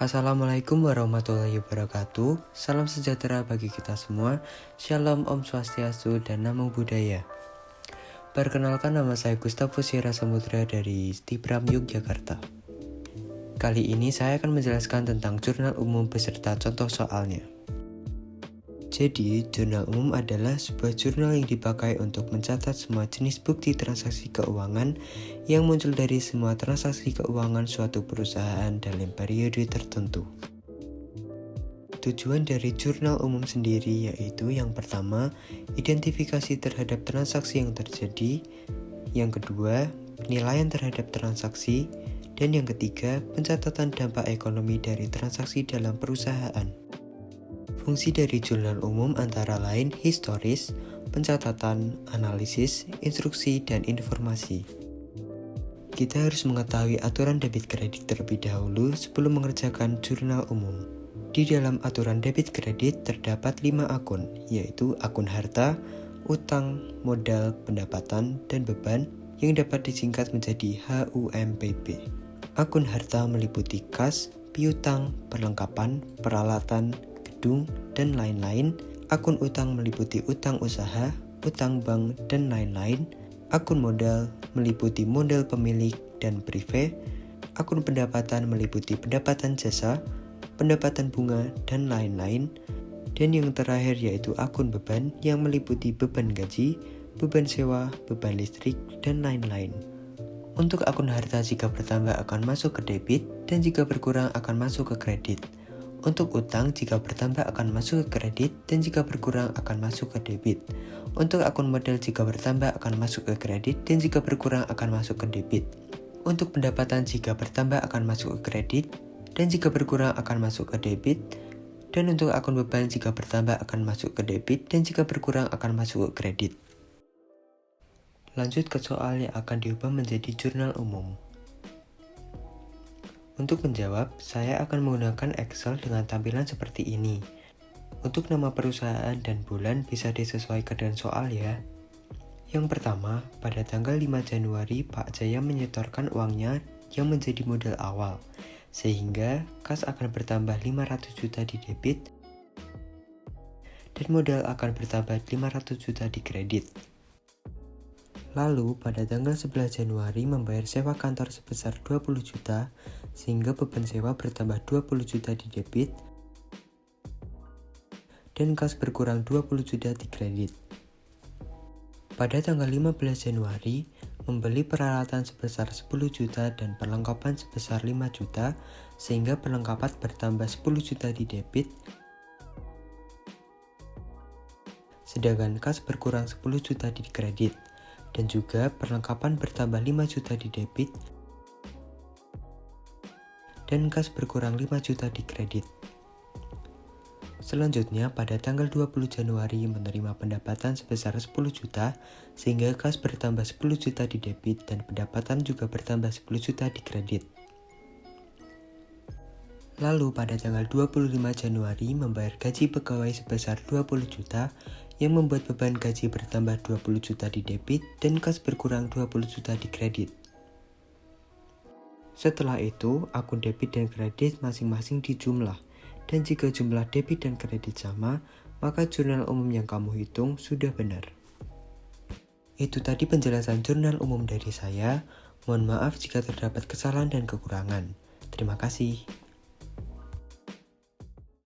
Assalamualaikum warahmatullahi wabarakatuh. Salam sejahtera bagi kita semua. Shalom, Om Swastiastu, dan Namo Buddhaya. Perkenalkan, nama saya Gustavo Sierra Samudra dari Stibram, Yogyakarta. Kali ini saya akan menjelaskan tentang jurnal umum beserta contoh soalnya. Jadi, jurnal umum adalah sebuah jurnal yang dipakai untuk mencatat semua jenis bukti transaksi keuangan yang muncul dari semua transaksi keuangan suatu perusahaan dalam periode tertentu. Tujuan dari jurnal umum sendiri yaitu yang pertama, identifikasi terhadap transaksi yang terjadi, yang kedua, penilaian terhadap transaksi, dan yang ketiga, pencatatan dampak ekonomi dari transaksi dalam perusahaan. Fungsi dari jurnal umum antara lain historis, pencatatan, analisis, instruksi, dan informasi. Kita harus mengetahui aturan debit kredit terlebih dahulu sebelum mengerjakan jurnal umum. Di dalam aturan debit kredit terdapat 5 akun, yaitu akun harta, utang, modal, pendapatan, dan beban yang dapat disingkat menjadi HUMPB. Akun harta meliputi kas, piutang, perlengkapan, peralatan, gedung, dan lain-lain. Akun utang meliputi utang usaha, utang bank, dan lain-lain. Akun modal meliputi modal pemilik dan prive. Akun pendapatan meliputi pendapatan jasa, pendapatan bunga, dan lain-lain. Dan yang terakhir yaitu akun beban yang meliputi beban gaji, beban sewa, beban listrik, dan lain-lain. Untuk akun harta jika bertambah akan masuk ke debit dan jika berkurang akan masuk ke kredit. Untuk utang jika bertambah akan masuk ke kredit dan jika berkurang akan masuk ke debit. Untuk akun modal jika bertambah akan masuk ke kredit dan jika berkurang akan masuk ke debit. Untuk pendapatan jika bertambah akan masuk ke kredit dan jika berkurang akan masuk ke debit. Dan untuk akun beban jika bertambah akan masuk ke debit dan jika berkurang akan masuk ke kredit. Lanjut ke soal yang akan diubah menjadi jurnal umum. Untuk menjawab, saya akan menggunakan Excel dengan tampilan seperti ini. Untuk nama perusahaan dan bulan bisa disesuaikan dengan soal ya. Yang pertama, pada tanggal 5 Januari Pak Jaya menyetorkan uangnya yang menjadi modal awal, sehingga kas akan bertambah 500 juta di debit dan modal akan bertambah 500 juta di kredit. Lalu, pada tanggal 11 Januari membayar sewa kantor sebesar 20 juta, sehingga beban sewa bertambah 20 juta di debit, dan kas berkurang 20 juta di kredit. Pada tanggal 15 Januari, membeli peralatan sebesar 10 juta dan perlengkapan sebesar 5 juta, sehingga perlengkapan bertambah 10 juta di debit, sedangkan kas berkurang 10 juta di kredit. Dan juga perlengkapan bertambah 5 juta di debit dan kas berkurang 5 juta di kredit. Selanjutnya pada tanggal 20 Januari menerima pendapatan sebesar 10 juta sehingga kas bertambah 10 juta di debit dan pendapatan juga bertambah 10 juta di kredit. Lalu pada tanggal 25 Januari membayar gaji pegawai sebesar 20 juta yang membuat beban gaji bertambah 20 juta di debit dan kas berkurang 20 juta di kredit. Setelah itu, akun debit dan kredit masing-masing dijumlah, dan jika jumlah debit dan kredit sama, maka jurnal umum yang kamu hitung sudah benar. Itu tadi penjelasan jurnal umum dari saya. Mohon maaf jika terdapat kesalahan dan kekurangan. Terima kasih.